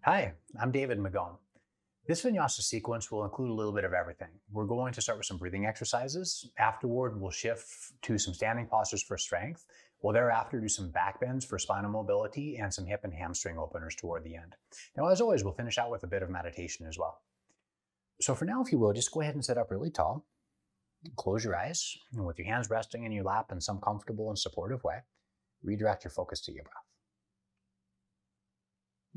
Hi, I'm David Magone. This vinyasa sequence will include a little bit of everything. We're going to start with some breathing exercises. Afterward, we'll shift to some standing postures for strength. We'll thereafter do some back bends for spinal mobility and some hip and hamstring openers toward the end. Now, as always, we'll finish out with a bit of meditation as well. So for now, if you will, just go ahead and sit up really tall. Close your eyes, and with your hands resting in your lap in some comfortable and supportive way, redirect your focus to your breath.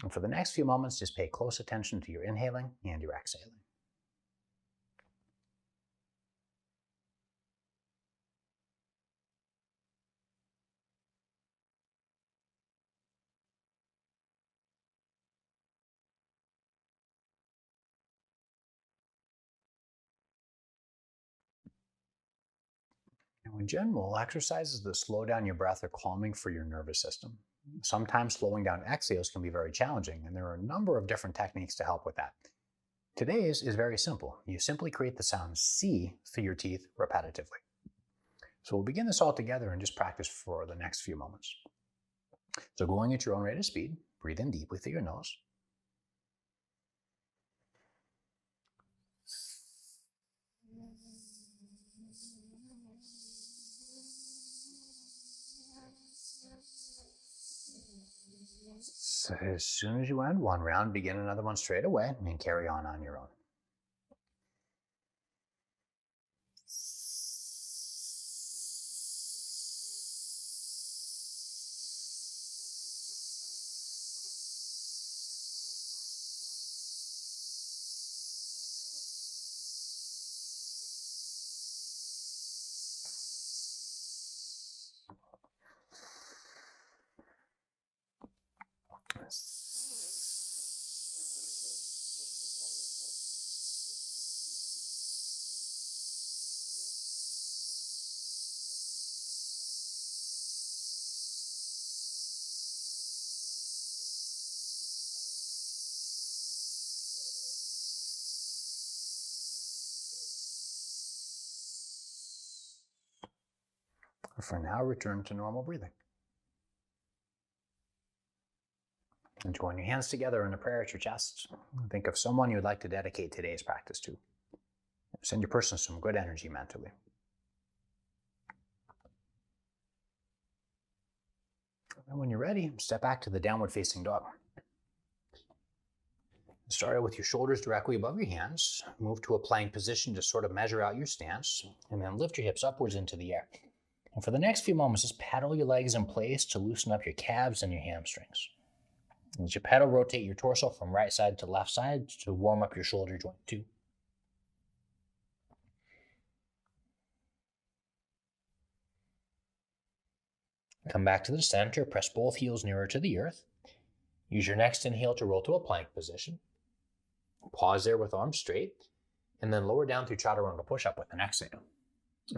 And for the next few moments, just pay close attention to your inhaling and your exhaling. Now, in general, exercises that slow down your breath are calming for your nervous system. Sometimes slowing down exhales can be very challenging, and there are a number of different techniques to help with that. Today's is very simple. You simply create the sound C through your teeth repetitively. So we'll begin this all together and just practice for the next few moments. So going at your own rate of speed, breathe in deeply through your nose. So as soon as you end one round, begin another one straight away and carry on your own. For now, return to normal breathing. And join your hands together in a prayer at your chest. Think of someone you'd like to dedicate today's practice to. Send your person some good energy mentally. And when you're ready, step back to the downward facing dog. Start with your shoulders directly above your hands. Move to a plank position to sort of measure out your stance, and then lift your hips upwards into the air. And for the next few moments, just pedal your legs in place to loosen up your calves and your hamstrings. As you pedal, rotate your torso from right side to left side to warm up your shoulder joint too. Come back to the center, press both heels nearer to the earth. Use your next inhale to roll to a plank position. Pause there with arms straight, and then lower down through chaturanga push-up with an exhale.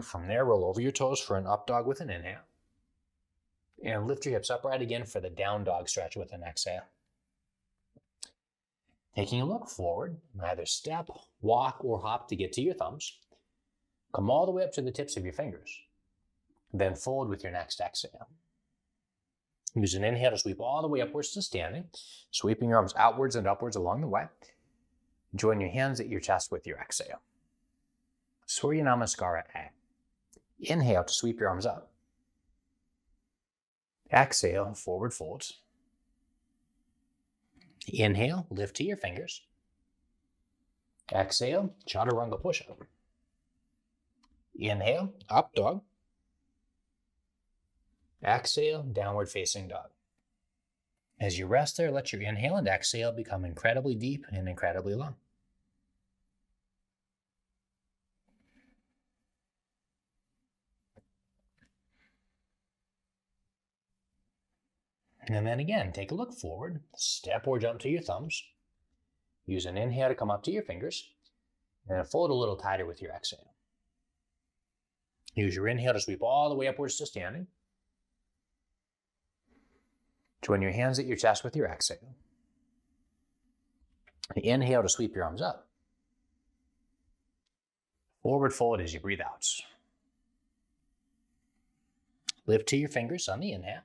From there, roll over your toes for an up dog with an inhale. And lift your hips upright again for the down dog stretch with an exhale. Taking a look forward, either step, walk, or hop to get to your thumbs. Come all the way up to the tips of your fingers. Then fold with your next exhale. Use an inhale to sweep all the way upwards to standing, sweeping your arms outwards and upwards along the way. Join your hands at your chest with your exhale. Surya Namaskara A. Inhale to sweep your arms up. Exhale, forward folds. Inhale, lift to your fingers. Exhale, chaturanga push-up. Inhale, up dog. Exhale, downward facing dog. As you rest there, let your inhale and exhale become incredibly deep and incredibly long. And then again, take a look forward, step or jump to your thumbs. Use an inhale to come up to your fingers, and then fold a little tighter with your exhale. Use your inhale to sweep all the way upwards to standing. Join your hands at your chest with your exhale. Inhale to sweep your arms up. Forward fold as you breathe out. Lift to your fingers on the inhale.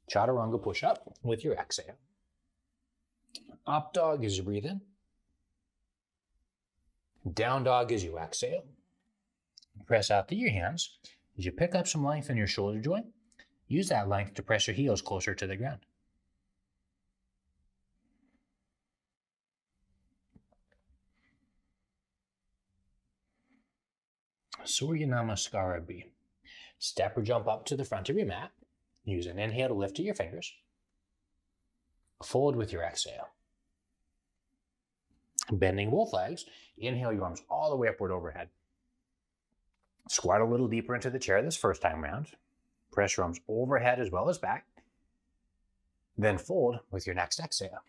Chaturanga push up with your exhale. Up dog as you breathe in. Down dog as you exhale. Press out through your hands. As you pick up some length in your shoulder joint, use that length to press your heels closer to the ground. Surya Namaskara B. Step or jump up to the front of your mat. Use an inhale to lift to your fingers. Fold with your exhale. Bending both legs, inhale your arms all the way upward overhead. Squat a little deeper into the chair this first time around. Press your arms overhead as well as back. Then fold with your next exhale.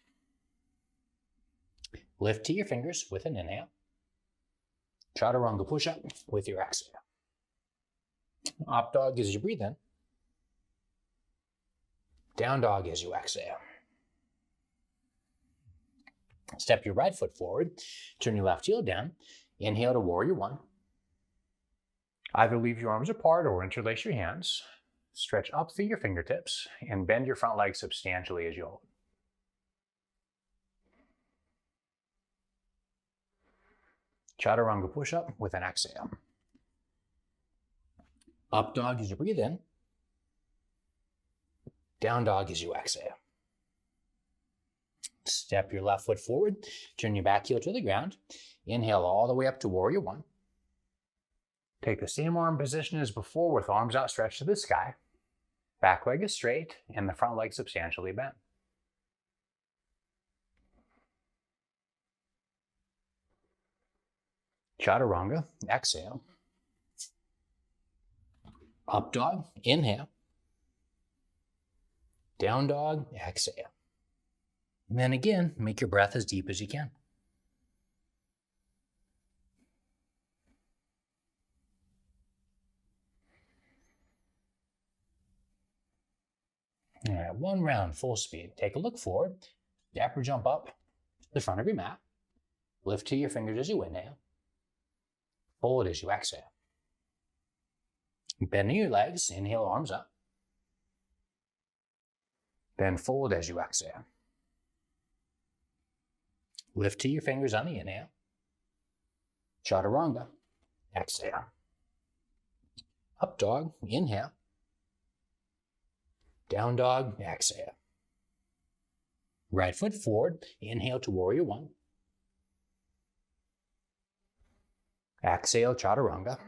Lift to your fingers with an inhale. Chaturanga push-up with your exhale. Up dog as you breathe in. Down dog as you exhale. Step your right foot forward. Turn your left heel down. Inhale to warrior one. Either leave your arms apart or interlace your hands. Stretch up through your fingertips and bend your front leg substantially as you hold. Chaturanga push-up with an exhale. Up dog as you breathe in. Down dog as you exhale. Step your left foot forward. Turn your back heel to the ground. Inhale all the way up to warrior one. Take the same arm position as before with arms outstretched to the sky. Back leg is straight and the front leg substantially bent. Chaturanga, exhale. Up dog, inhale. Down dog, exhale. And then again, make your breath as deep as you can. All right, one round, full speed. Take a look forward. Step or jump up to the front of your mat. Lift to your fingers as you inhale. Fold as you exhale. Bending your legs, inhale, arms up. Then fold as you exhale. Lift to your fingers on the inhale. Chaturanga, exhale. Up dog, inhale. Down dog, exhale. Right foot forward, inhale to warrior one. Exhale, chaturanga.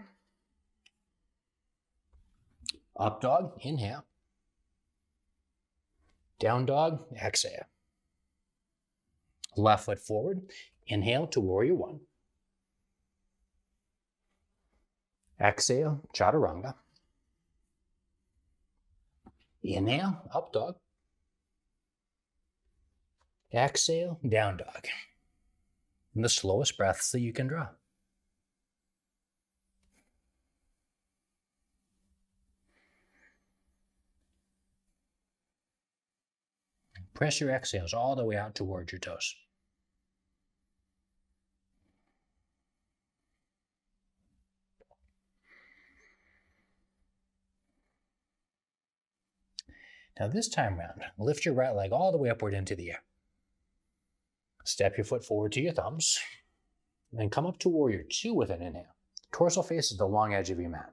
Up dog, inhale. Down dog, exhale. Left foot forward, inhale to warrior one. Exhale, chaturanga. Inhale, up dog. Exhale, down dog. And the slowest breaths that you can draw. Press your exhales all the way out towards your toes. Now this time round, lift your right leg all the way upward into the air. Step your foot forward to your thumbs, and come up to warrior two with an inhale. Torso faces the long edge of your mat.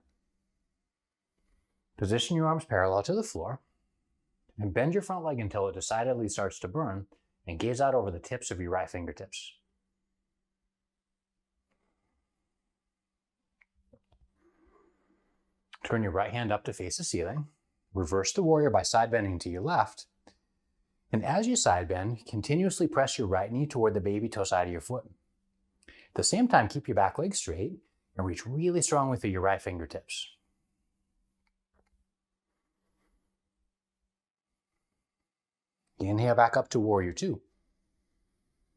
Position your arms parallel to the floor, and bend your front leg until it decidedly starts to burn, and gaze out over the tips of your right fingertips. Turn your right hand up to face the ceiling. Reverse the warrior by side bending to your left. And as you side bend, continuously press your right knee toward the baby toe side of your foot. At the same time, keep your back leg straight and reach really strong with your right fingertips. Inhale back up to warrior two.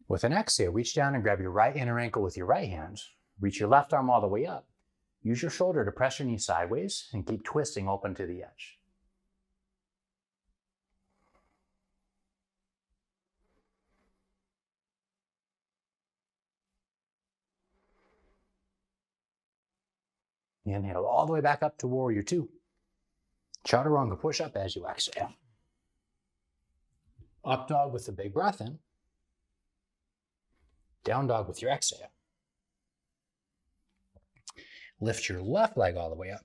With an exhale, reach down and grab your right inner ankle with your right hand. Reach your left arm all the way up. Use your shoulder to press your knee sideways and keep twisting open to the edge. Inhale all the way back up to warrior two. Chaturanga push up as you exhale. Up dog with a big breath in. Down dog with your exhale. Lift your left leg all the way up.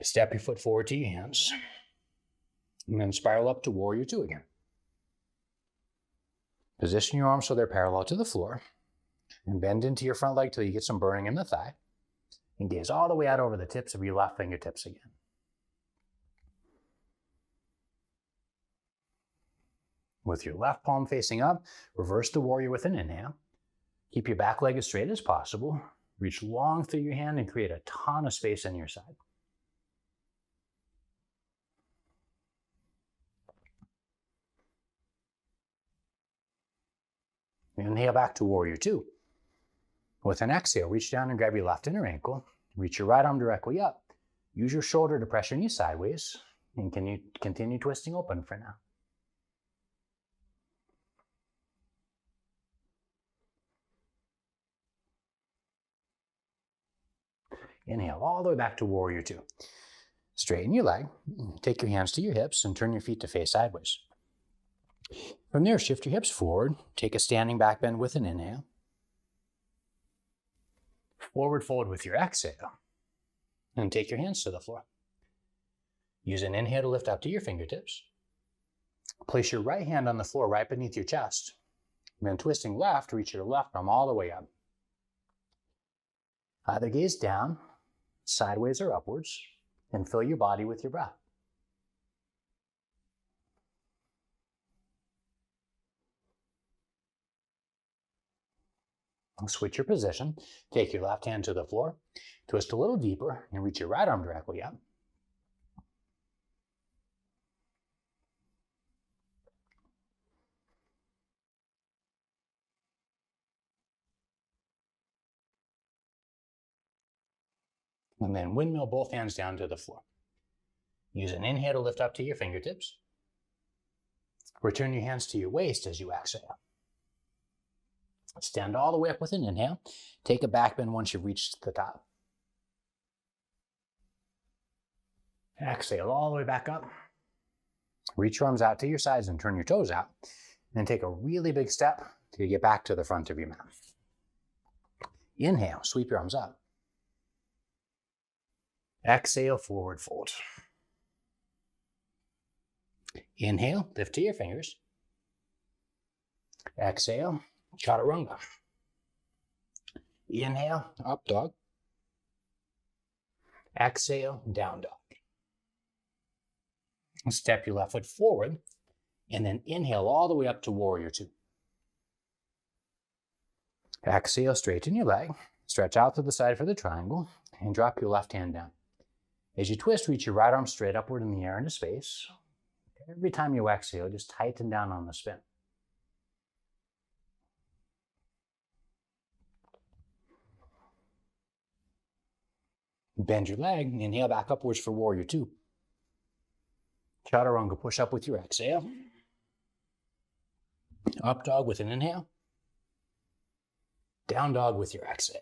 Step your foot forward to your hands. And then spiral up to warrior two again. Position your arms so they're parallel to the floor. And bend into your front leg till you get some burning in the thigh. And gaze all the way out over the tips of your left fingertips again. With your left palm facing up, reverse to warrior with an inhale. Keep your back leg as straight as possible. Reach long through your hand and create a ton of space on your side. Inhale back to warrior two. With an exhale, reach down and grab your left inner ankle. Reach your right arm directly up. Use your shoulder to press your knee sideways. And continue twisting open for now. Inhale all the way back to warrior two. Straighten your leg. Take your hands to your hips and turn your feet to face sideways. From there, shift your hips forward. Take a standing back bend with an inhale. Forward fold with your exhale. And take your hands to the floor. Use an inhale to lift up to your fingertips. Place your right hand on the floor right beneath your chest. Then twisting left, reach your left arm all the way up. Either gaze down, sideways or upwards, and fill your body with your breath. Switch your position. Take your left hand to the floor, twist a little deeper, and reach your right arm directly up. And then windmill both hands down to the floor. Use an inhale to lift up to your fingertips. Return your hands to your waist as you exhale. Stand all the way up with an inhale. Take a back bend once you've reached the top. Exhale all the way back up. Reach your arms out to your sides and turn your toes out. Then take a really big step to get back to the front of your mat. Inhale, sweep your arms up. Exhale, forward fold. Inhale, lift to your fingers. Exhale, chaturanga. Inhale, up dog. Exhale, down dog. Step your left foot forward and then inhale all the way up to warrior two. Exhale, straighten your leg. Stretch out to the side for the triangle and drop your left hand down. As you twist, reach your right arm straight upward in the air into space. Every time you exhale, just tighten down on the spin. Bend your leg, inhale back upwards for warrior two. Chaturanga, push up with your exhale. Up dog with an inhale. Down dog with your exhale.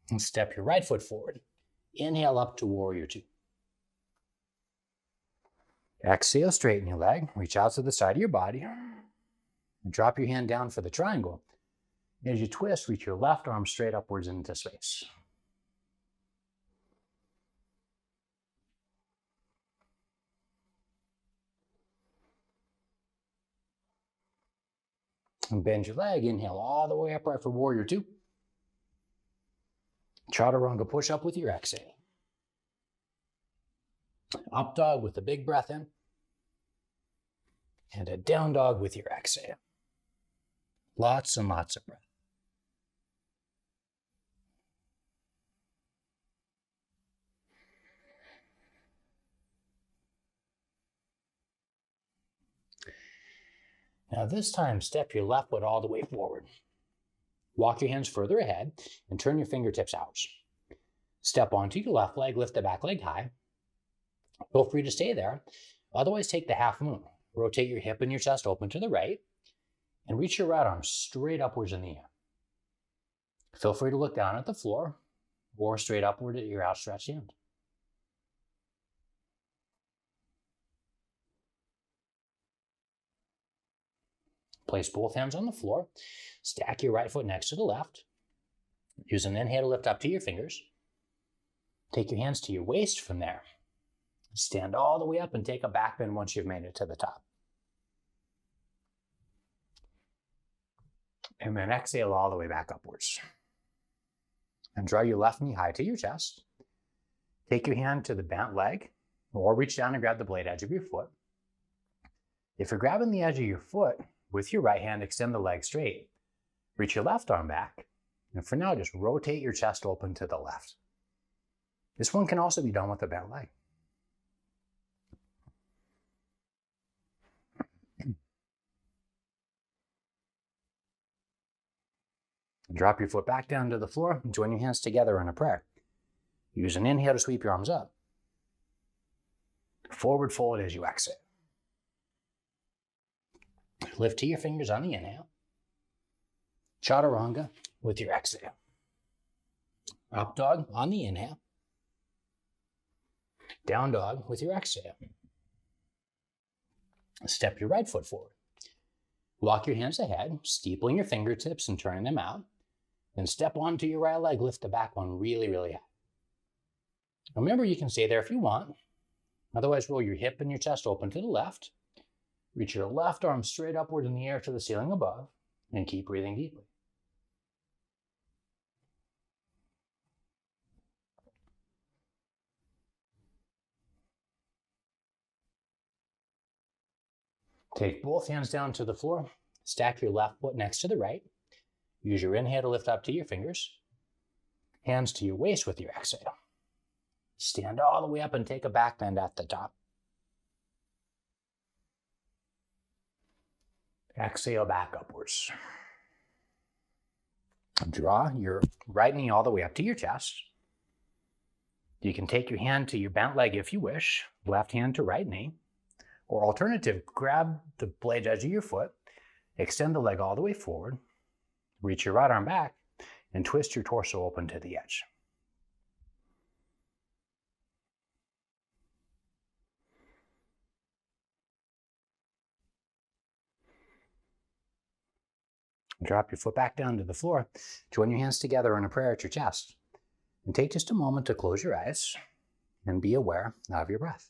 And step your right foot forward. Inhale up to warrior two. Exhale, straighten your leg. Reach out to the side of your body. And drop your hand down for the triangle. As you twist, reach your left arm straight upwards into space. And bend your leg. Inhale all the way upright for warrior two. Chaturanga, push up with your exhale. Up dog with a big breath in. And a down dog with your exhale. Lots and lots of breath. Now this time, step your left foot all the way forward. Walk your hands further ahead and turn your fingertips out. Step onto your left leg, lift the back leg high. Feel free to stay there. Otherwise, take the half moon. Rotate your hip and your chest open to the right and reach your right arm straight upwards in the air. Feel free to look down at the floor or straight upward at your outstretched hand. Place both hands on the floor. Stack your right foot next to the left. Use an inhale to lift up to your fingers. Take your hands to your waist from there. Stand all the way up and take a back bend once you've made it to the top. And then exhale all the way back upwards. And draw your left knee high to your chest. Take your hand to the bent leg, or reach down and grab the blade edge of your foot. If you're grabbing the edge of your foot, with your right hand, extend the leg straight. Reach your left arm back, and for now, just rotate your chest open to the left. This one can also be done with a bent leg. Drop your foot back down to the floor and join your hands together in a prayer. Use an inhale to sweep your arms up. Forward fold as you exhale. Lift to your fingers on the inhale. Chaturanga with your exhale. Up dog on the inhale. Down dog with your exhale. Step your right foot forward. Walk your hands ahead, steepling your fingertips and turning them out. Then step onto your right leg, lift the back one really, really high. Remember, you can stay there if you want. Otherwise, roll your hip and your chest open to the left. Reach your left arm straight upward in the air to the ceiling above, and keep breathing deeply. Take both hands down to the floor. Stack your left foot next to the right. Use your inhale to lift up to your fingers. Hands to your waist with your exhale. Stand all the way up and take a back bend at the top. Exhale back upwards. Draw your right knee all the way up to your chest. You can take your hand to your bent leg if you wish, left hand to right knee. Or alternative, grab the blade edge of your foot, extend the leg all the way forward, reach your right arm back, and twist your torso open to the edge. Drop your foot back down to the floor. Join your hands together in a prayer at your chest. And take just a moment to close your eyes and be aware of your breath.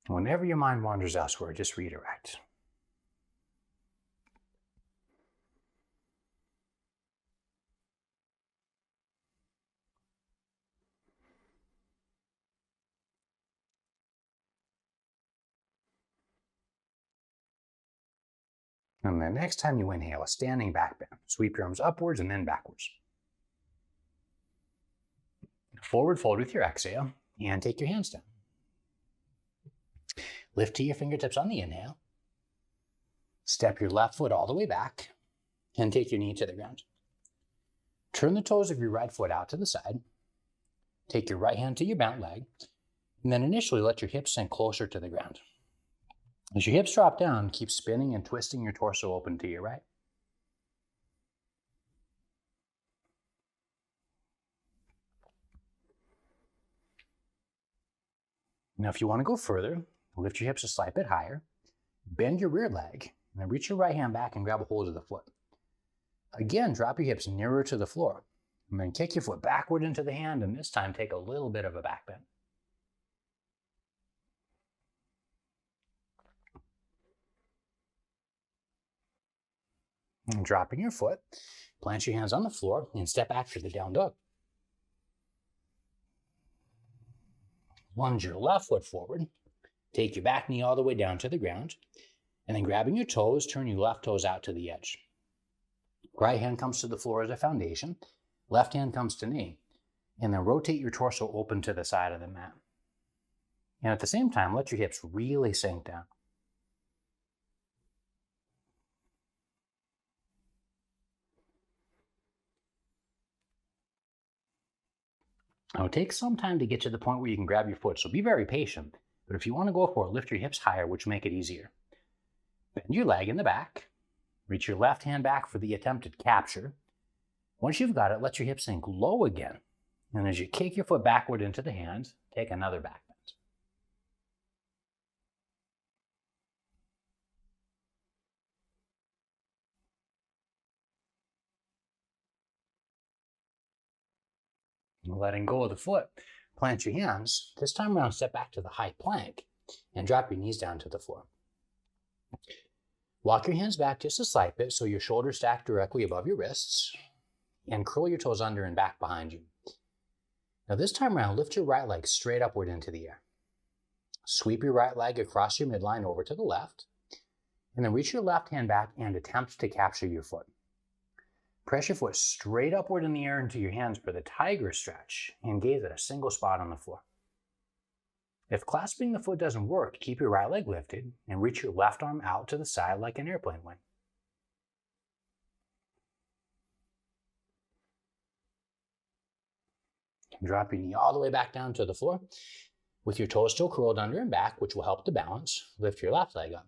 Whenever your mind wanders elsewhere, just redirect. And the next time you inhale, a standing back bend. Sweep your arms upwards and then backwards. Forward fold with your exhale and take your hands down. Lift to your fingertips on the inhale. Step your left foot all the way back and take your knee to the ground. Turn the toes of your right foot out to the side. Take your right hand to your bent leg, and then initially let your hips sink closer to the ground. As your hips drop down, keep spinning and twisting your torso open to your right. Now, if you want to go further, lift your hips a slight bit higher, bend your rear leg, and then reach your right hand back and grab a hold of the foot. Again, drop your hips nearer to the floor, and then kick your foot backward into the hand, and this time take a little bit of a back bend. And dropping your foot, plant your hands on the floor and step back to the down dog. Lunge your left foot forward, take your back knee all the way down to the ground, and then grabbing your toes, turn your left toes out to the edge. Right hand comes to the floor as a foundation, left hand comes to knee, and then rotate your torso open to the side of the mat. And at the same time, let your hips really sink down. Now, it takes some time to get to the point where you can grab your foot, so be very patient. But if you want to go for it, lift your hips higher, which will make it easier. Bend your leg in the back. Reach your left hand back for the attempted capture. Once you've got it, let your hips sink low again. And as you kick your foot backward into the hand, take another back bend. Letting go of the foot, plant your hands. This time around, step back to the high plank and drop your knees down to the floor. Walk your hands back just a slight bit so your shoulders stack directly above your wrists, and curl your toes under and back behind you. Now this time around, lift your right leg straight upward into the air. Sweep your right leg across your midline over to the left, and then reach your left hand back and attempt to capture your foot. Press your foot straight upward in the air into your hands for the tiger stretch and gaze at a single spot on the floor. If clasping the foot doesn't work, keep your right leg lifted and reach your left arm out to the side like an airplane wing. Drop your knee all the way back down to the floor with your toes still curled under and back, which will help to balance. Lift your left leg up.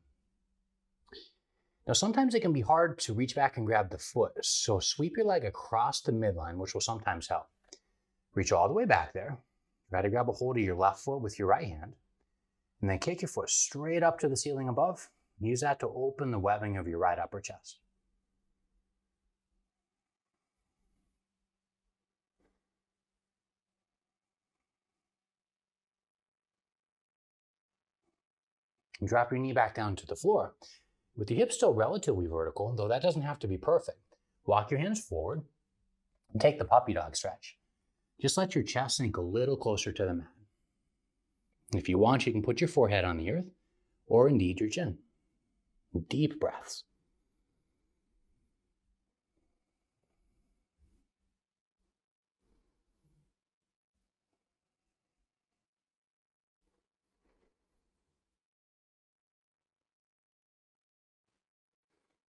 Now, sometimes it can be hard to reach back and grab the foot, so sweep your leg across the midline, which will sometimes help. Reach all the way back there. Try to grab a hold of your left foot with your right hand, and then kick your foot straight up to the ceiling above. Use that to open the webbing of your right upper chest. And drop your knee back down to the floor. With your hips still relatively vertical, though that doesn't have to be perfect, walk your hands forward and take the puppy dog stretch. Just let your chest sink a little closer to the mat. If you want, you can put your forehead on the earth, or indeed your chin. Deep breaths.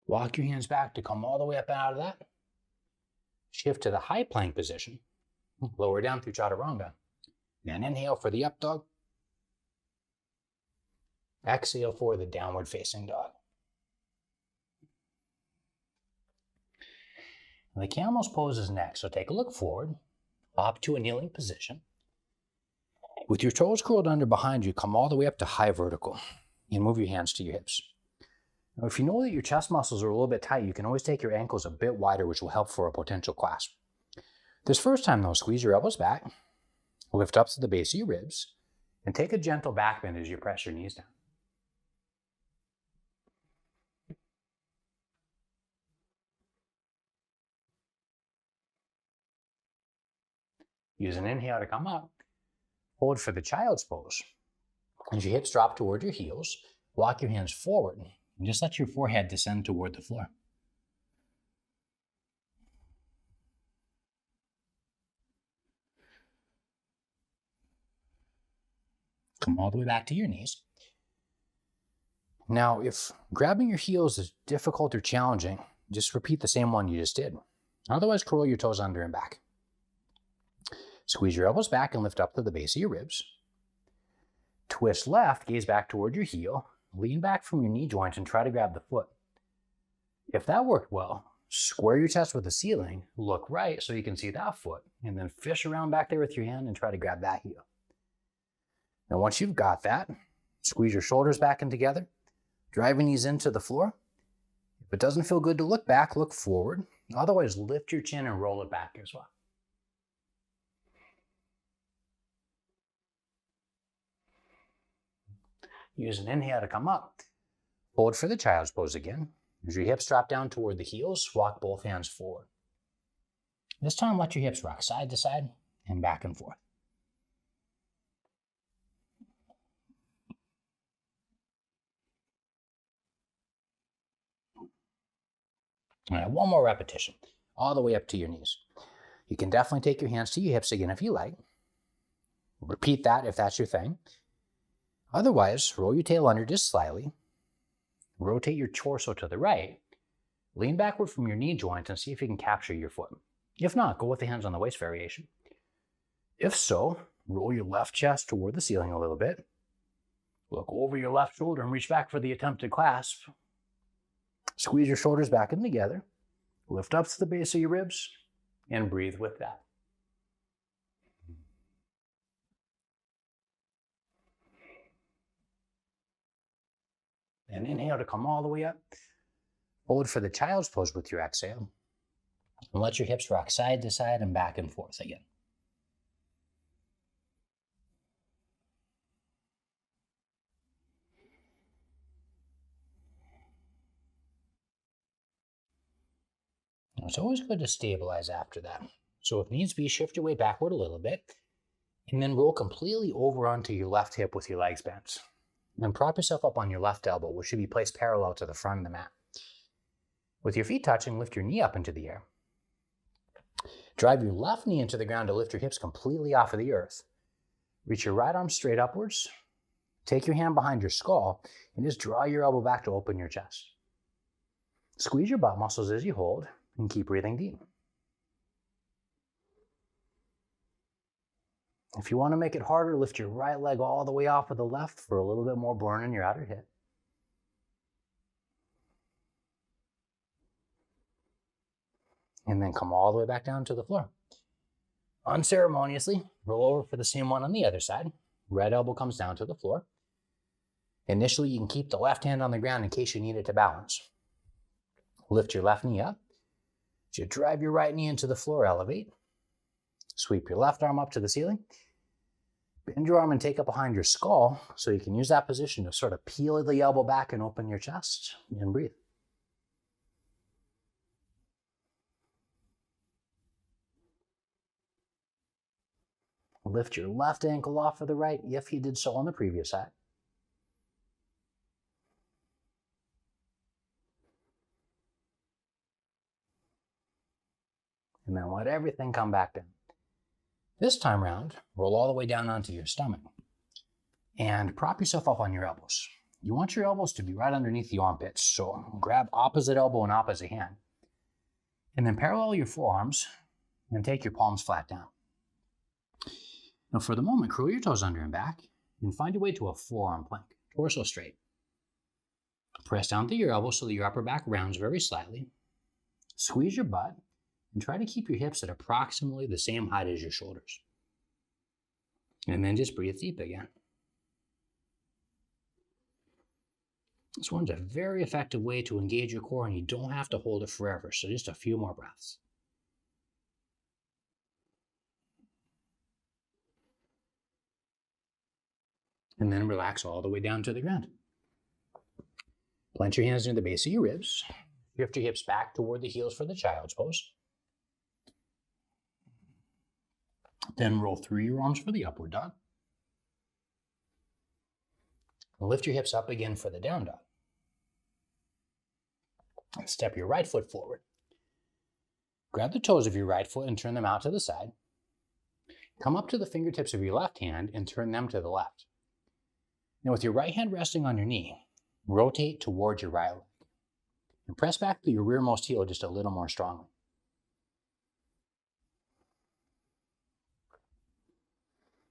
Walk your hands back to come all the way up and out of that. Shift to the high plank position. Lower down through chaturanga. Then inhale for the up dog. Exhale for the downward facing dog. The camel's pose is next, so take a look forward, hop to a kneeling position. With your toes curled under behind you, come all the way up to high vertical and move your hands to your hips. Now, if you know that your chest muscles are a little bit tight, you can always take your ankles a bit wider, which will help for a potential clasp. This first time though, squeeze your elbows back, lift up to the base of your ribs, and take a gentle back bend as you press your knees down. Use an inhale to come up. Hold for the child's pose. As your hips drop toward your heels, walk your hands forward and just let your forehead descend toward the floor. Come all the way back to your knees. Now, if grabbing your heels is difficult or challenging, just repeat the same one you just did. Otherwise, curl your toes under and back. Squeeze your elbows back and lift up to the base of your ribs. Twist left, gaze back toward your heel. Lean back from your knee joint and try to grab the foot. If that worked well, square your chest with the ceiling, look right so you can see that foot, and then fish around back there with your hand and try to grab that heel. Now, once you've got that, squeeze your shoulders back in together, drive your knees into the floor. If it doesn't feel good to look back, look forward. Otherwise, lift your chin and roll it back as well. Use an inhale to come up. Hold for the child's pose again. As your hips drop down toward the heels, walk both hands forward. This time, let your hips rock side to side and back and forth. All right, one more repetition, all the way up to your knees. You can definitely take your hands to your hips again if you like. Repeat that if that's your thing. Otherwise, roll your tail under just slightly. Rotate your torso to the right. Lean backward from your knee joint and see if you can capture your foot. If not, go with the hands on the waist variation. If so, roll your left chest toward the ceiling a little bit. Look over your left shoulder and reach back for the attempted clasp. Squeeze your shoulders back in together. Lift up to the base of your ribs and breathe with that. And inhale to come all the way up. Hold for the child's pose with your exhale. And let your hips rock side to side and back and forth again. It's always good to stabilize after that. So if needs be, shift your weight backward a little bit and then roll completely over onto your left hip with your legs bent. Then prop yourself up on your left elbow, which should be placed parallel to the front of the mat. With your feet touching, lift your knee up into the air. Drive your left knee into the ground to lift your hips completely off of the earth. Reach your right arm straight upwards. Take your hand behind your skull and just draw your elbow back to open your chest. Squeeze your butt muscles as you hold and keep breathing deep. If you want to make it harder, lift your right leg all the way off of the left for a little bit more burn in your outer hip. And then come all the way back down to the floor. Unceremoniously, roll over for the same one on the other side. Right elbow comes down to the floor. Initially, you can keep the left hand on the ground in case you need it to balance. Lift your left knee up. As you drive your right knee into the floor, elevate. Sweep your left arm up to the ceiling. Bend your arm and take it behind your skull so you can use that position to sort of peel the elbow back and open your chest and breathe. Lift your left ankle off of the right if you did so on the previous side. And then let everything come back down. This time round, roll all the way down onto your stomach and prop yourself up on your elbows. You want your elbows to be right underneath the armpits, so grab opposite elbow and opposite hand. And then parallel your forearms and take your palms flat down. Now for the moment, curl your toes under and back and find your way to a forearm plank, torso straight. Press down through your elbows so that your upper back rounds very slightly. Squeeze your butt and try to keep your hips at approximately the same height as your shoulders. And then just breathe deep again. This one's a very effective way to engage your core, and you don't have to hold it forever, so just a few more breaths. And then relax all the way down to the ground. Plant your hands near the base of your ribs. Drift your hips back toward the heels for the child's pose. Then roll through your arms for the upward dog. Lift your hips up again for the down dog. Step your right foot forward. Grab the toes of your right foot and turn them out to the side. Come up to the fingertips of your left hand and turn them to the left. Now with your right hand resting on your knee, rotate towards your right leg. And press back to your rearmost heel just a little more strongly.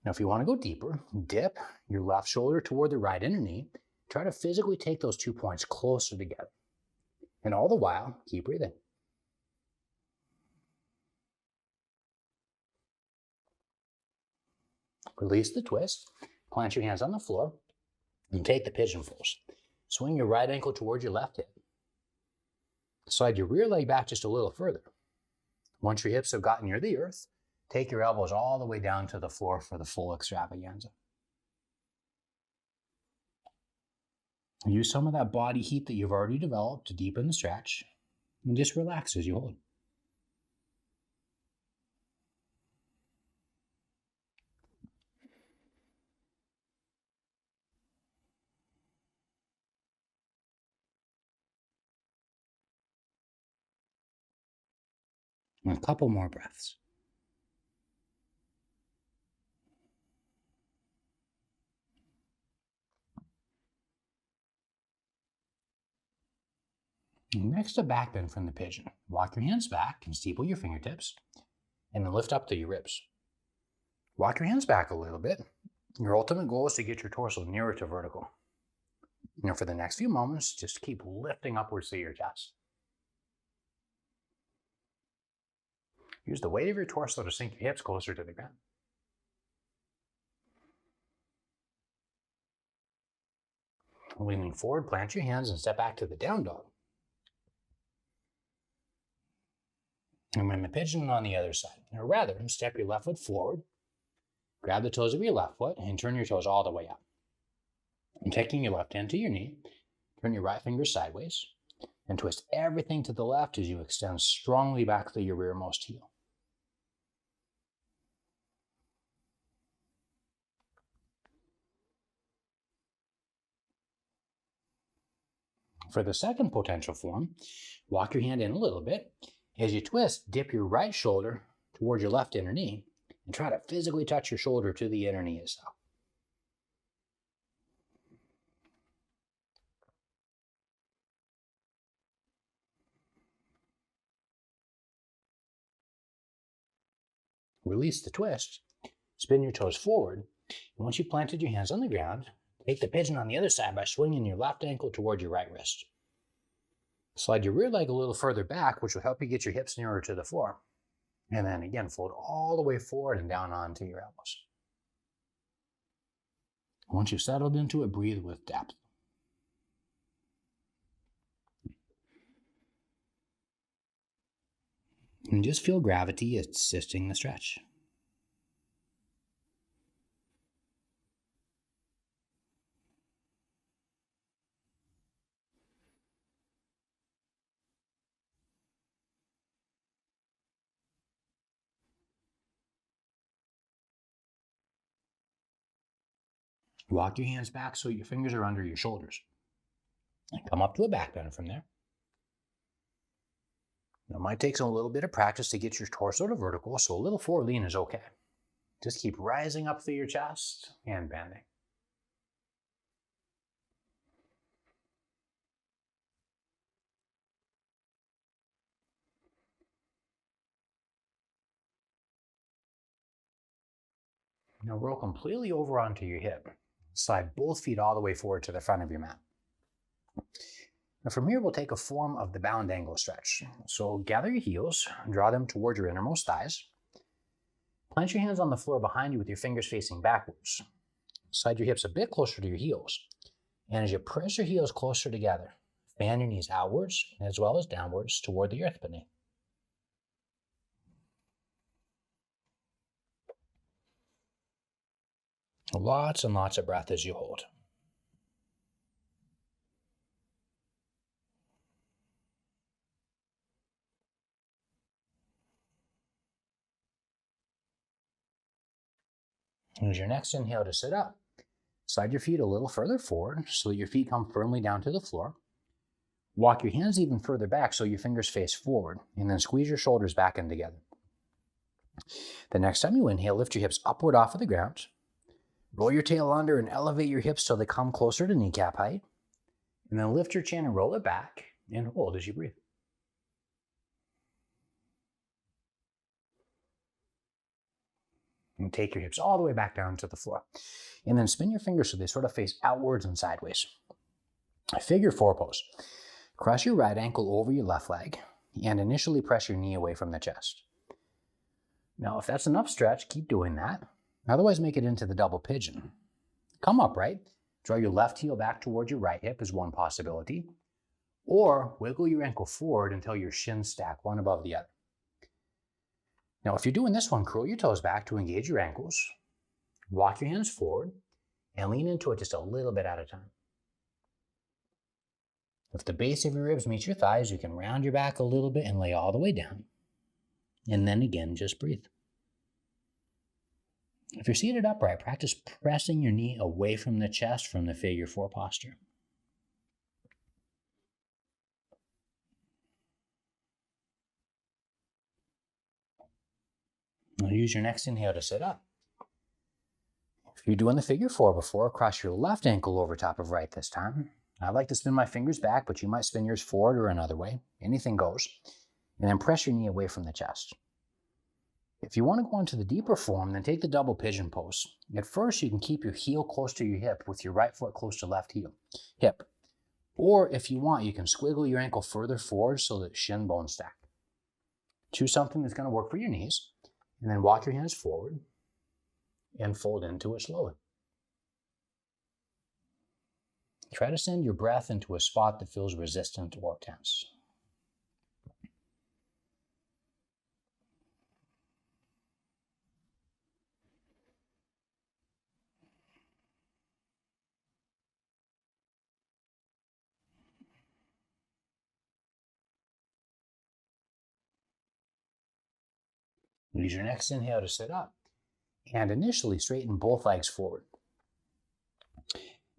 Now if you want to go deeper, dip your left shoulder toward the right inner knee. Try to physically take those 2 points closer together. And all the while, keep breathing. Release the twist, plant your hands on the floor, and take the pigeon pose. Swing your right ankle towards your left hip. Slide your rear leg back just a little further. Once your hips have gotten near the earth, take your elbows all the way down to the floor for the full extravaganza. Use some of that body heat that you've already developed to deepen the stretch, and just relax as you hold. And a couple more breaths. Next, a back bend from the pigeon. Walk your hands back and steeple your fingertips, and then lift up to your ribs. Walk your hands back a little bit. Your ultimate goal is to get your torso nearer to vertical. Now for the next few moments, just keep lifting upwards to your chest. Use the weight of your torso to sink your hips closer to the ground. Leaning forward, plant your hands and step back to the down dog. And then the pigeon on the other side. Or rather, step your left foot forward, grab the toes of your left foot, and turn your toes all the way up. And taking your left hand to your knee, turn your right finger sideways. and twist everything to the left as you extend strongly back to your rearmost heel. For the second potential form, walk your hand in a little bit. As you twist, dip your right shoulder towards your left inner knee and try to physically touch your shoulder to the inner knee itself. Release the twist, spin your toes forward, and once you've planted your hands on the ground, take the pigeon on the other side by swinging your left ankle toward your right wrist. Slide your rear leg a little further back, which will help you get your hips nearer to the floor. And then again, fold all the way forward and down onto your elbows. Once you've settled into it, breathe with depth. And just feel gravity assisting the stretch. Walk your hands back so your fingers are under your shoulders. And come up to a back bend from there. Now, it might take a little bit of practice to get your torso to vertical, so a little forward lean is okay. Just keep rising up through your chest and bending. Now roll completely over onto your hip. Slide both feet all the way forward to the front of your mat. Now from here, we'll take a form of the bound angle stretch. So gather your heels, draw them toward your innermost thighs. Plant your hands on the floor behind you with your fingers facing backwards. Slide your hips a bit closer to your heels. And as you press your heels closer together, fan your knees outwards as well as downwards toward the earth beneath. Lots and lots of breath as you hold. Use your next inhale to sit up. Slide your feet a little further forward so that your feet come firmly down to the floor. Walk your hands even further back so your fingers face forward, and then squeeze your shoulders back in together. The next time you inhale, lift your hips upward off of the ground. Roll your tail under and elevate your hips so they come closer to kneecap height. And then lift your chin and roll it back and hold as you breathe. And take your hips all the way back down to the floor. And then spin your fingers so they sort of face outwards and sideways. Figure four pose. Cross your right ankle over your left leg and initially press your knee away from the chest. Now, if that's enough stretch, keep doing that. Otherwise, make it into the double pigeon. Come upright. Draw your left heel back towards your right hip is one possibility. Or wiggle your ankle forward until your shins stack one above the other. Now, if you're doing this one, curl your toes back to engage your ankles. Walk your hands forward and lean into it just a little bit at a time. If the base of your ribs meets your thighs, you can round your back a little bit and lay all the way down. And then again, just breathe. If you're seated upright, practice pressing your knee away from the chest from the figure four posture. Now use your next inhale to sit up. If you're doing the figure four before, cross your left ankle over top of right this time. I like to spin my fingers back, but you might spin yours forward or another way. Anything goes. And then press your knee away from the chest. If you want to go into the deeper form, then take the double pigeon pose. At first, you can keep your heel close to your hip with your right foot close to left hip. Or if you want, you can squiggle your ankle further forward so that shin bones stack. Choose something that's going to work for your knees, and then walk your hands forward and fold into it slowly. Try to send your breath into a spot that feels resistant or tense. Use your next inhale to sit up and initially straighten both legs forward.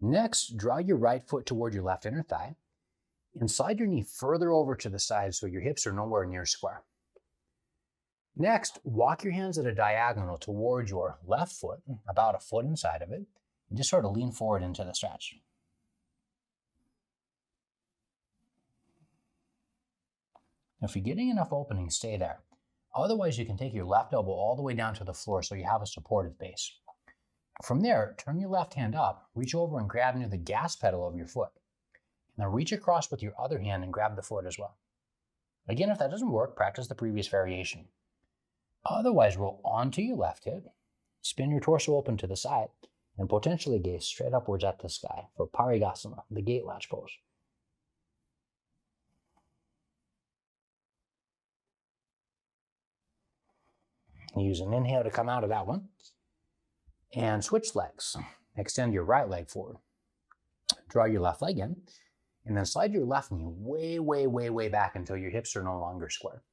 Next, draw your right foot toward your left inner thigh and slide your knee further over to the side so your hips are nowhere near square. Next, walk your hands at a diagonal toward your left foot, about a foot inside of it, and just sort of lean forward into the stretch. Now, if you're getting enough opening, stay there. Otherwise, you can take your left elbow all the way down to the floor so you have a supportive base. From there, turn your left hand up, reach over and grab near the gas pedal of your foot. Now reach across with your other hand and grab the foot as well. Again, if that doesn't work, practice the previous variation. Otherwise, roll onto your left hip, spin your torso open to the side, and potentially gaze straight upwards at the sky for Parigasana, the gate latch pose. Use an inhale to come out of that one. And switch legs. Extend your right leg forward. Draw your left leg in, and then slide your left knee way back until your hips are no longer square.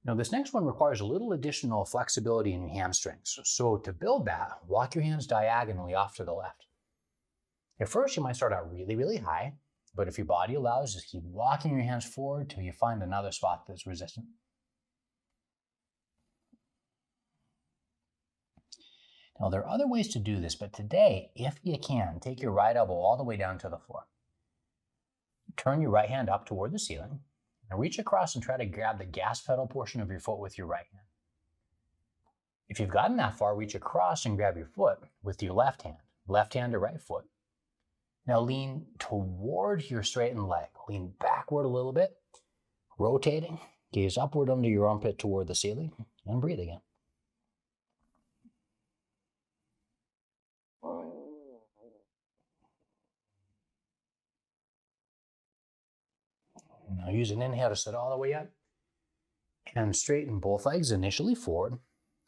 Now, this next one requires a little additional flexibility in your hamstrings. So to build that, walk your hands diagonally off to the left. At first, you might start out really high, but if your body allows, just keep walking your hands forward till you find another spot that's resistant. Now, there are other ways to do this, but today, if you can, take your right elbow all the way down to the floor. Turn your right hand up toward the ceiling, and reach across and try to grab the gas pedal portion of your foot with your right hand. If you've gotten that far, reach across and grab your foot with your left hand to right foot. Now lean toward your straightened leg. Lean backward a little bit, rotating, gaze upward under your armpit toward the ceiling, and breathe again. Now use an inhale to sit all the way up and straighten both legs initially forward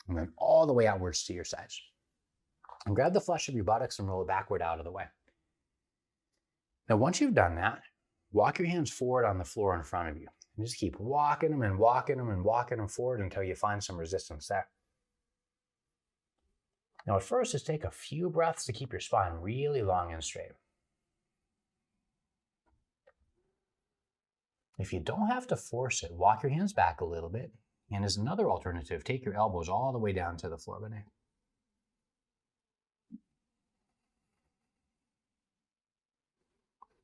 and then all the way outwards to your sides. And grab the flesh of your buttocks and roll it backward out of the way. Now once you've done that, walk your hands forward on the floor in front of you. And just keep walking them and walking them and walking them forward until you find some resistance there. Now at first, just take a few breaths to keep your spine really long and straight. If you don't have to force it, walk your hands back a little bit. And as another alternative, take your elbows all the way down to the floor beneath.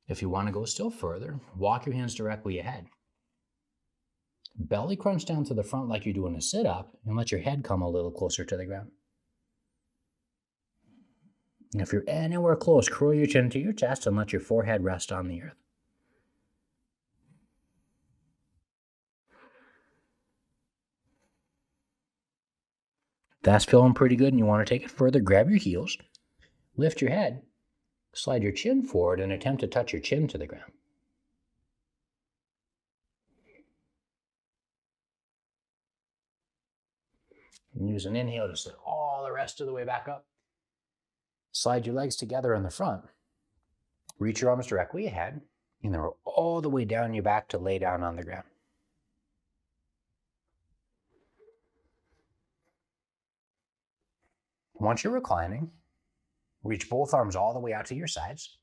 If you want to go still further, walk your hands directly ahead. Belly crunch down to the front like you're doing a sit-up, and let your head come a little closer to the ground. And if you're anywhere close, curl your chin to your chest and let your forehead rest on the earth. If that's feeling pretty good and you want to take it further, grab your heels, lift your head, slide your chin forward and attempt to touch your chin to the ground. And use an inhale to sit all the rest of the way back up. Slide your legs together in the front. Reach your arms directly ahead, and then roll all the way down your back to lay down on the ground. Once you're reclining, reach both arms all the way out to your sides.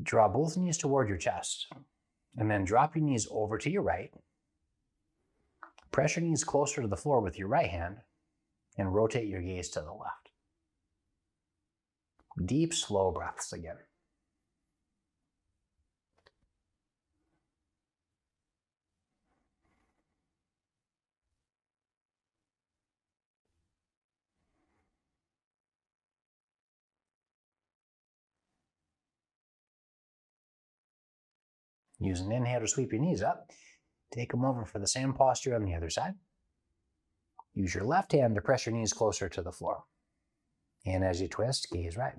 Draw both knees toward your chest, and then drop your knees over to your right. Press your knees closer to the floor with your right hand, and rotate your gaze to the left. Deep, slow breaths again. Use an inhale to sweep your knees up. Take them over for the same posture on the other side. Use your left hand to press your knees closer to the floor. And as you twist, gaze right.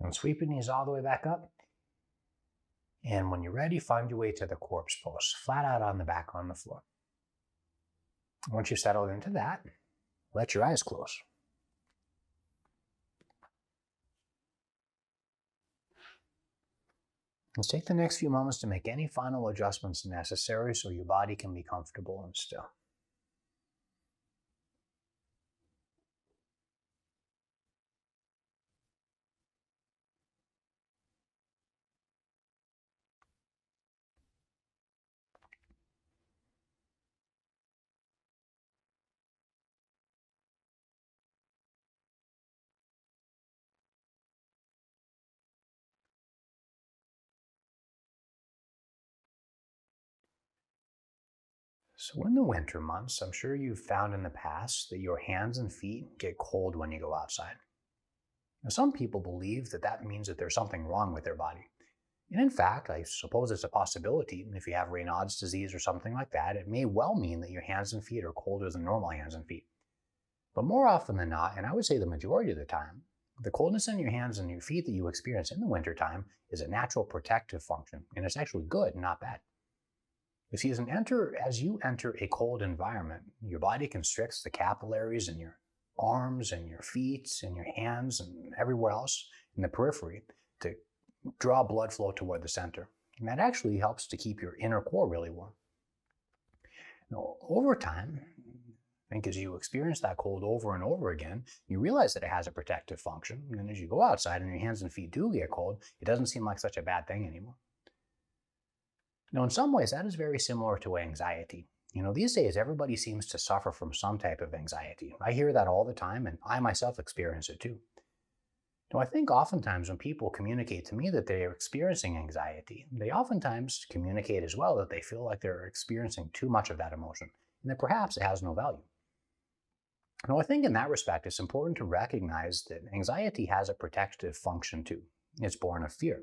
And sweep your knees all the way back up. And when you're ready, find your way to the corpse pose, flat out on the back on the floor. Once you settle into that, let your eyes close. Let's take the next few moments to make any final adjustments necessary so your body can be comfortable and still. So in the winter months, I'm sure you've found in the past that your hands and feet get cold when you go outside. Now, some people believe that that means that there's something wrong with their body. And in fact, I suppose it's a possibility. If you have Raynaud's disease or something like that, it may well mean that your hands and feet are colder than normal hands and feet. But more often than not, and I would say the majority of the time, the coldness in your hands and your feet that you experience in the wintertime is a natural protective function, and it's actually good, not bad. You see, as you enter a cold environment, your body constricts the capillaries in your arms and your feet and your hands and everywhere else in the periphery to draw blood flow toward the center. And that actually helps to keep your inner core really warm. Now, over time, I think as you experience that cold over and over again, you realize that it has a protective function. And as you go outside and your hands and feet do get cold, it doesn't seem like such a bad thing anymore. Now, in some ways, that is very similar to anxiety. These days, everybody seems to suffer from some type of anxiety. I hear that all the time, and I myself experience it too. Now, I think oftentimes when people communicate to me that they are experiencing anxiety, they oftentimes communicate as well that they feel like they're experiencing too much of that emotion, and that perhaps it has no value. Now, I think in that respect, it's important to recognize that anxiety has a protective function too. It's born of fear.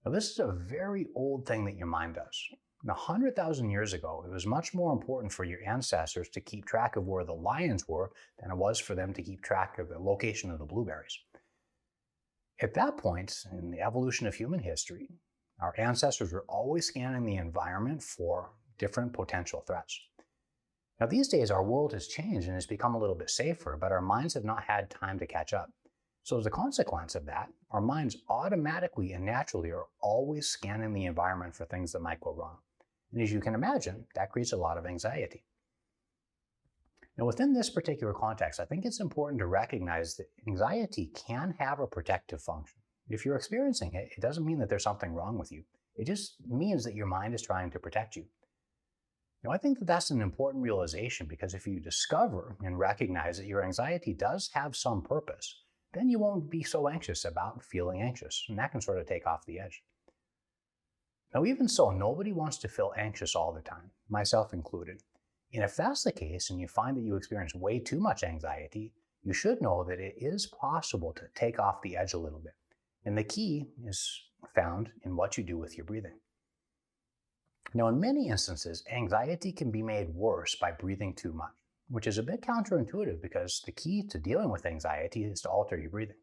Now, this is a very old thing that your mind does. 100,000 years ago, it was much more important for your ancestors to keep track of where the lions were than it was for them to keep track of the location of the blueberries. At that point in the evolution of human history, our ancestors were always scanning the environment for different potential threats. Now, these days, our world has changed and has become a little bit safer, but our minds have not had time to catch up. So as a consequence of that, our minds automatically and naturally are always scanning the environment for things that might go wrong. And as you can imagine, that creates a lot of anxiety. Now, within this particular context, I think it's important to recognize that anxiety can have a protective function. If you're experiencing it, it doesn't mean that there's something wrong with you. It just means that your mind is trying to protect you. Now, I think that that's an important realization because if you discover and recognize that your anxiety does have some purpose, then you won't be so anxious about feeling anxious, and that can sort of take off the edge. Now, even so, nobody wants to feel anxious all the time, myself included. And if that's the case, and you find that you experience way too much anxiety, you should know that it is possible to take off the edge a little bit. And the key is found in what you do with your breathing. Now, in many instances, anxiety can be made worse by breathing too much, which is a bit counterintuitive because the key to dealing with anxiety is to alter your breathing.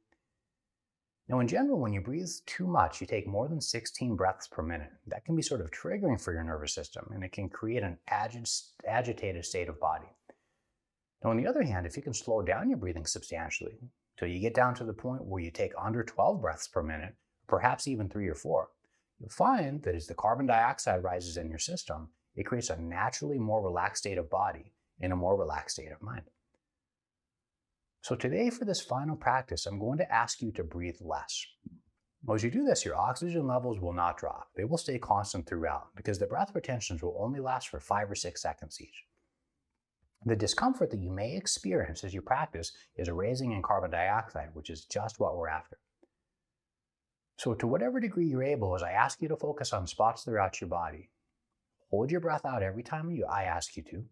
Now, in general, when you breathe too much, you take more than 16 breaths per minute. That can be sort of triggering for your nervous system, and it can create an agitated state of body. Now, on the other hand, if you can slow down your breathing substantially till you get down to the point where you take under 12 breaths per minute, perhaps even 3 or 4, you'll find that as the carbon dioxide rises in your system, it creates a naturally more relaxed state of body and a more relaxed state of mind. So today for this final practice, I'm going to ask you to breathe less. Well, as you do this, your oxygen levels will not drop. They will stay constant throughout because the breath retentions will only last for 5 or 6 seconds each. The discomfort that you may experience as you practice is a raising in carbon dioxide, which is just what we're after. So to whatever degree you're able, as I ask you to focus on spots throughout your body, hold your breath out every time I ask you to.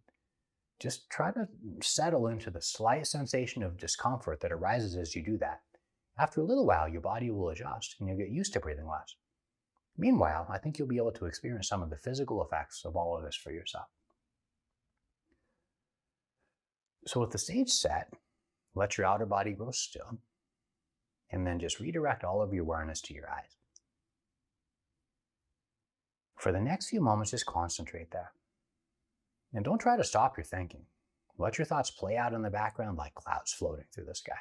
Just try to settle into the slight sensation of discomfort that arises as you do that. After a little while, your body will adjust and you'll get used to breathing less. Meanwhile, I think you'll be able to experience some of the physical effects of all of this for yourself. So with the stage set, let your outer body grow still. And then just redirect all of your awareness to your eyes. For the next few moments, just concentrate there. And don't try to stop your thinking. Let your thoughts play out in the background like clouds floating through the sky.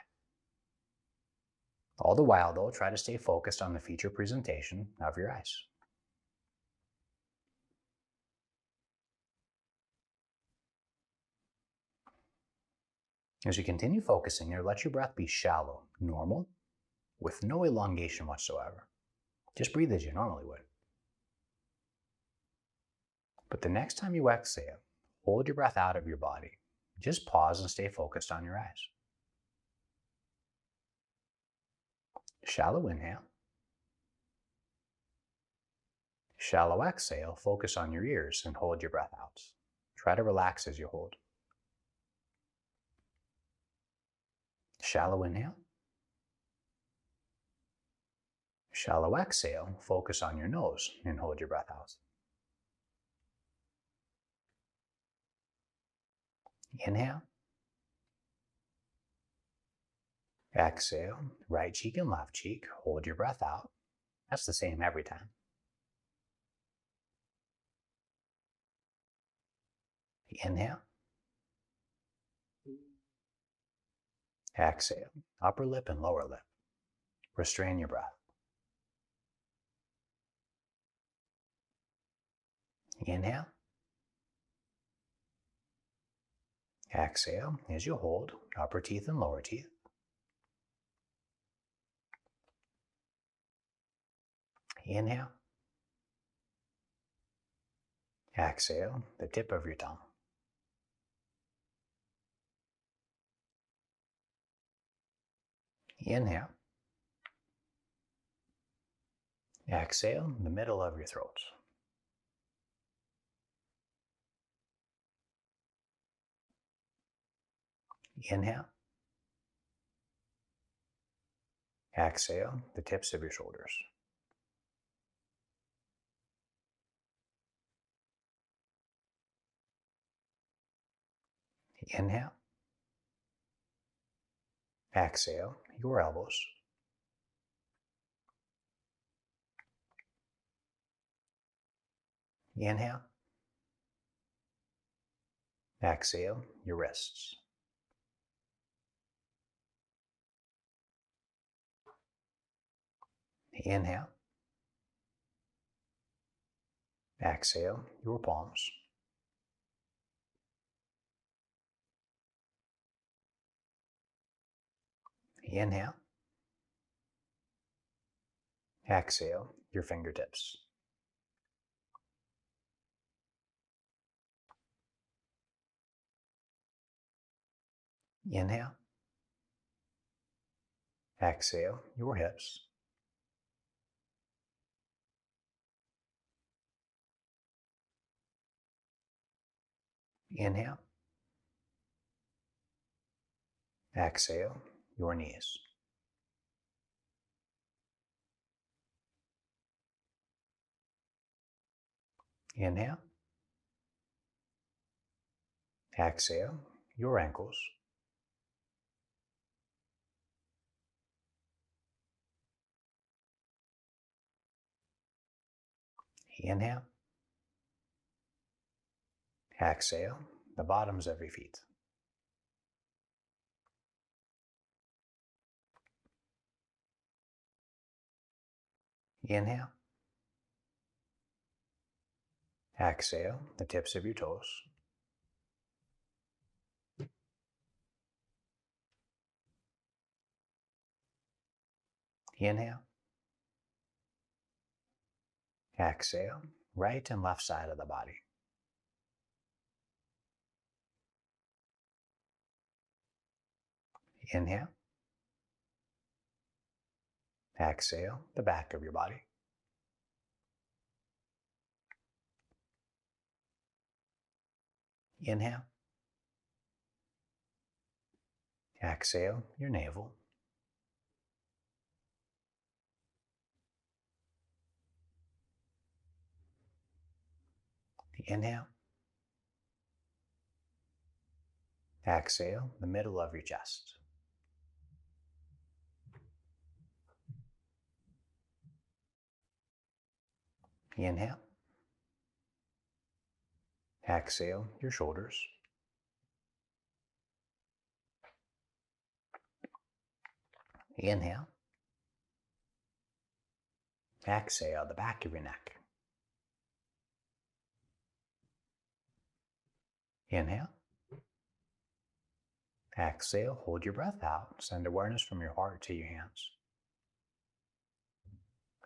All the while, though, try to stay focused on the feature presentation of your eyes. As you continue focusing here, let your breath be shallow, normal, with no elongation whatsoever. Just breathe as you normally would. But the next time you exhale, hold your breath out of your body. Just pause and stay focused on your eyes. Shallow inhale. Shallow exhale, focus on your ears and hold your breath out. Try to relax as you hold. Shallow inhale. Shallow exhale, focus on your nose and hold your breath out. Inhale. Exhale, right cheek and left cheek, hold your breath out. That's the same every time. Inhale. Exhale, upper lip and lower lip. Restrain your breath. Inhale. Exhale as you hold upper teeth and lower teeth. Inhale. Exhale, the tip of your tongue. Inhale. Exhale, the middle of your throat. Inhale. Exhale, the tips of your shoulders. Inhale. Exhale, your elbows. Inhale. Exhale, your wrists. Inhale. Exhale, your palms. Inhale. Exhale, your fingertips. Inhale. Exhale, your hips. Inhale. Exhale, your knees. Inhale. Exhale, your ankles. Inhale. Exhale, the bottoms of your feet. Inhale. Exhale, the tips of your toes. Inhale. Exhale, right and left side of the body. Inhale. Exhale, the back of your body. Inhale. Exhale, your navel. Inhale. Exhale, the middle of your chest. Inhale. Exhale your shoulders. Inhale. Exhale the back of your neck. Inhale. Exhale, hold your breath out. Send awareness from your heart to your hands.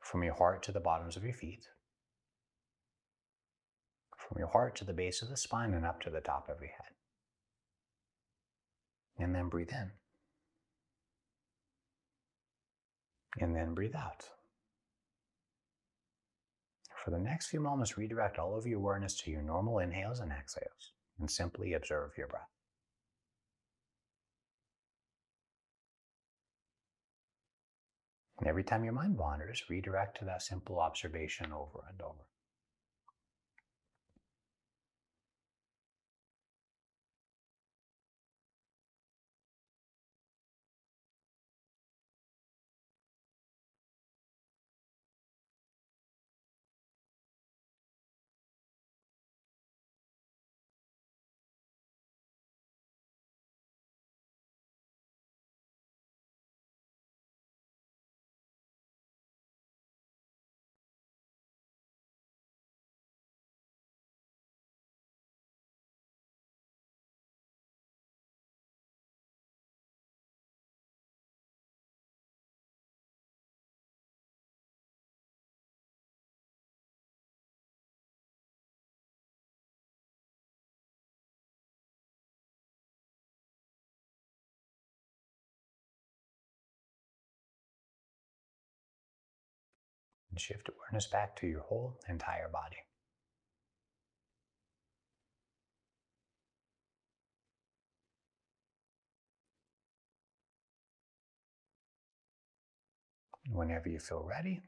From your heart to the bottoms of your feet. From your heart to the base of the spine and up to the top of your head. And then breathe in. And then breathe out. For the next few moments, redirect all of your awareness to your normal inhales and exhales and simply observe your breath. And every time your mind wanders, redirect to that simple observation over and over. And shift awareness back to your whole entire body. Whenever you feel ready,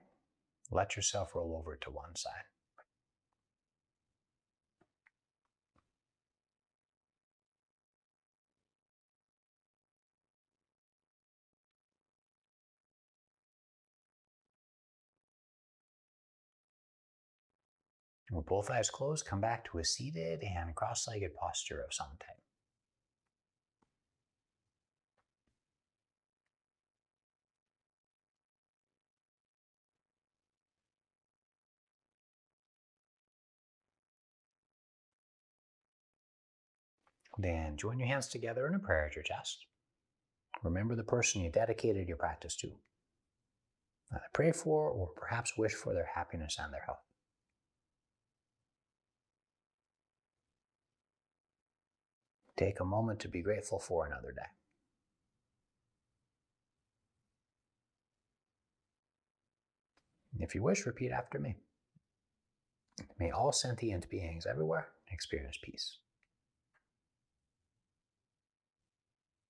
let yourself roll over to one side. With both eyes closed, come back to a seated and cross-legged posture of some type. Then join your hands together in a prayer at your chest. Remember the person you dedicated your practice to. Either pray for or perhaps wish for their happiness and their health. Take a moment to be grateful for another day. If you wish, repeat after me. May all sentient beings everywhere experience peace.